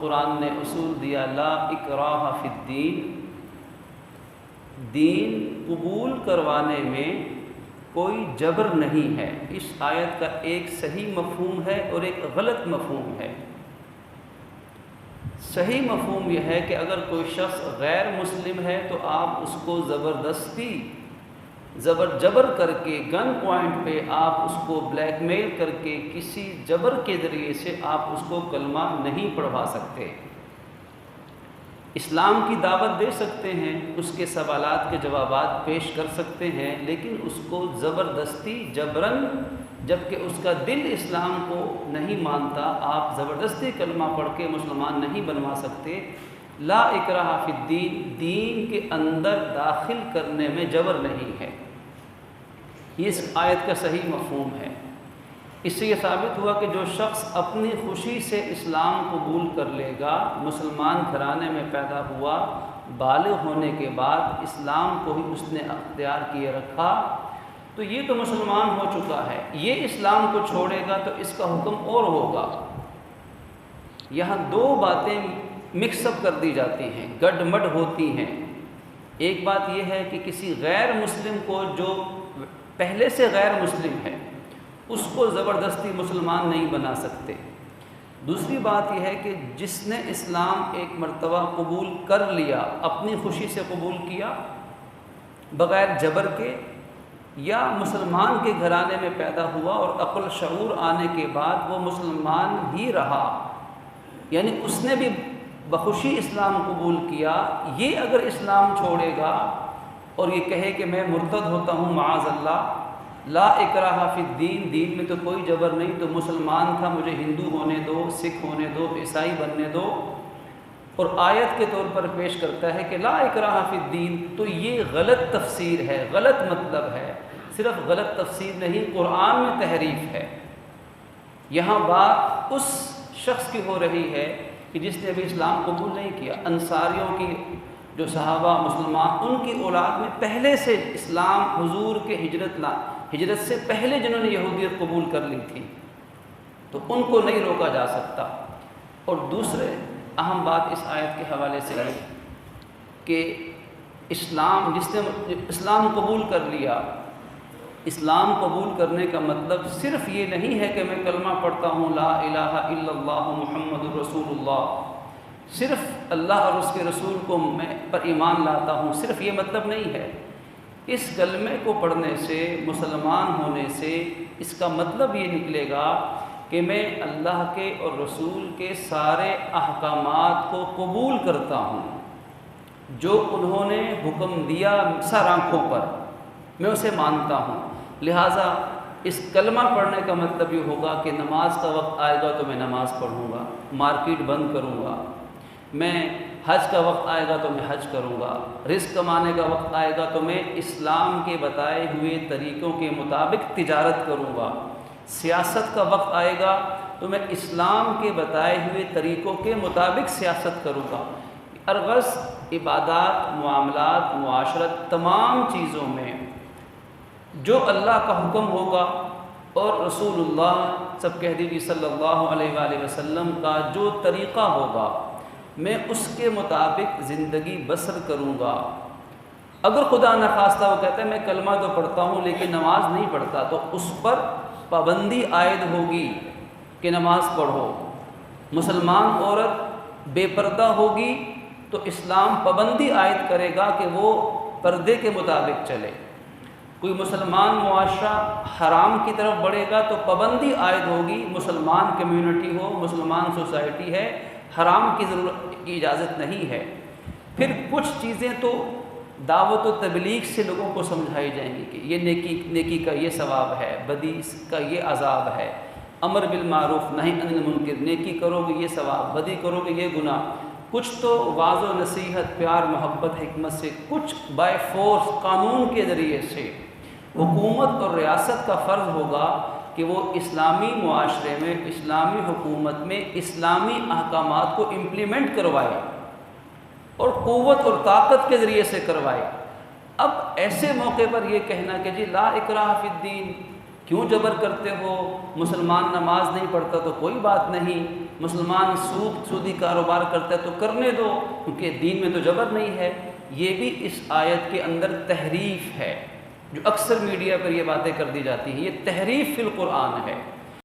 قرآن نے اصول دیا لا اکراہ فی الدین، دین قبول کروانے میں کوئی جبر نہیں ہے۔ اس آیت کا ایک صحیح مفہوم ہے اور ایک غلط مفہوم ہے۔ صحیح مفہوم یہ ہے کہ اگر کوئی شخص غیر مسلم ہے تو آپ اس کو زبردستی جبر کر کے گن پوائنٹ پہ آپ اس کو بلیک میل کر کے کسی جبر کے ذریعے سے آپ اس کو کلمہ نہیں پڑھوا سکتے۔ اسلام کی دعوت دے سکتے ہیں، اس کے سوالات کے جوابات پیش کر سکتے ہیں، لیکن اس کو زبردستی جبرن، جبکہ اس کا دل اسلام کو نہیں مانتا، آپ زبردستی کلمہ پڑھ کے مسلمان نہیں بنوا سکتے۔ لا اکراہ فی الدین، دین کے اندر داخل کرنے میں جبر نہیں ہے۔ یہ اس آیت کا صحیح مفہوم ہے۔ اس سے یہ ثابت ہوا کہ جو شخص اپنی خوشی سے اسلام قبول کر لے گا، مسلمان گھرانے میں پیدا ہوا، بالغ ہونے کے بعد اسلام کو ہی اس نے اختیار کیے رکھا، تو یہ تو مسلمان ہو چکا ہے۔ یہ اسلام کو چھوڑے گا تو اس کا حکم اور ہوگا۔ یہاں دو باتیں مکس اپ کر دی جاتی ہیں، گڈ مڈ ہوتی ہیں۔ ایک بات یہ ہے کہ کسی غیر مسلم کو، جو پہلے سے غیر مسلم ہے، اس کو زبردستی مسلمان نہیں بنا سکتے۔ دوسری بات یہ ہے کہ جس نے اسلام ایک مرتبہ قبول کر لیا، اپنی خوشی سے قبول کیا بغیر جبر کے، یا مسلمان کے گھرانے میں پیدا ہوا اور عقل شعور آنے کے بعد وہ مسلمان ہی رہا، یعنی اس نے بھی بخوشی اسلام قبول کیا، یہ اگر اسلام چھوڑے گا اور یہ کہے کہ میں مرتد ہوتا ہوں معاذ اللہ، لا اکراہ فی الدین، دین میں تو کوئی جبر نہیں، تو مسلمان تھا، مجھے ہندو ہونے دو، سکھ ہونے دو، عیسائی بننے دو، اور آیت کے طور پر پیش کرتا ہے کہ لا اکراہ فی الدین، تو یہ غلط تفسیر ہے، غلط مطلب ہے۔ صرف غلط تفسیر نہیں، قرآن میں تحریف ہے۔ یہاں بات اس شخص کی ہو رہی ہے کہ جس نے ابھی اسلام قبول نہیں کیا۔ انصاریوں کی جو صحابہ مسلمان، ان کی اولاد میں پہلے سے اسلام، حضور کے ہجرت سے پہلے جنہوں نے یہودیت قبول کر لی تھی، تو ان کو نہیں روکا جا سکتا۔ اور دوسرے اہم بات اس آیت کے حوالے سے ہے کہ اسلام، جس نے اسلام قبول کر لیا، اسلام قبول کرنے کا مطلب صرف یہ نہیں ہے کہ میں کلمہ پڑھتا ہوں لا الہ الا اللہ محمد الرسول اللہ، صرف اللہ اور اس کے رسول کو میں پر ایمان لاتا ہوں، صرف یہ مطلب نہیں ہے۔ اس کلمے کو پڑھنے سے، مسلمان ہونے سے، اس کا مطلب یہ نکلے گا کہ میں اللہ کے اور رسول کے سارے احکامات کو قبول کرتا ہوں، جو انہوں نے حکم دیا سر آنکھوں پر، میں اسے مانتا ہوں۔ لہٰذا اس کلمہ پڑھنے کا مطلب یہ ہوگا کہ نماز کا وقت آئے گا تو میں نماز پڑھوں گا، مارکیٹ بند کروں گا، میں حج کا وقت آئے گا تو میں حج کروں گا، رزق کمانے کا وقت آئے گا تو میں اسلام کے بتائے ہوئے طریقوں کے مطابق تجارت کروں گا، سیاست کا وقت آئے گا تو میں اسلام کے بتائے ہوئے طریقوں کے مطابق سیاست کروں گا۔ الغرض عبادات، معاملات، معاشرت، تمام چیزوں میں جو اللہ کا حکم ہوگا اور رسول اللہ، سب کہہ دیجیے صلی اللہ علیہ وآلہ وسلم کا جو طریقہ ہوگا، میں اس کے مطابق زندگی بسر کروں گا۔ اگر خدا نخواستہ وہ کہتا ہے میں کلمہ تو پڑھتا ہوں لیکن نماز نہیں پڑھتا، تو اس پر پابندی عائد ہوگی کہ نماز پڑھو۔ مسلمان عورت بے پردہ ہوگی تو اسلام پابندی عائد کرے گا کہ وہ پردے کے مطابق چلے۔ کوئی مسلمان معاشرہ حرام کی طرف بڑھے گا تو پابندی عائد ہوگی، مسلمان کمیونٹی ہو، مسلمان سوسائٹی ہے، حرام کی ضرورت کی اجازت نہیں ہے۔ پھر کچھ چیزیں تو دعوت و تبلیغ سے لوگوں کو سمجھائی جائیں گی کہ یہ نیکی کا یہ ثواب ہے، بدی کا یہ عذاب ہے، امر بالمعروف نہی عن المنکر، نیکی کرو گے یہ ثواب، بدی کرو گے یہ گناہ۔ کچھ تو واعظ و نصیحت، پیار، محبت، حکمت سے، کچھ بائی فورس قانون کے ذریعے سے۔ حکومت اور ریاست کا فرض ہوگا کہ وہ اسلامی معاشرے میں، اسلامی حکومت میں اسلامی احکامات کو امپلیمنٹ کروائے اور قوت اور طاقت کے ذریعے سے کروائے۔ اب ایسے موقع پر یہ کہنا کہ جی لا اکراہ فی الدین، کیوں جبر کرتے ہو، مسلمان نماز نہیں پڑھتا تو کوئی بات نہیں، مسلمان سودی کاروبار کرتا ہے تو کرنے دو، کیونکہ دین میں تو جبر نہیں ہے۔ یہ بھی اس آیت کے اندر تحریف ہے، جو اکثر میڈیا پر یہ باتیں کر دی جاتی ہیں، یہ تحریف فی القرآن ہے۔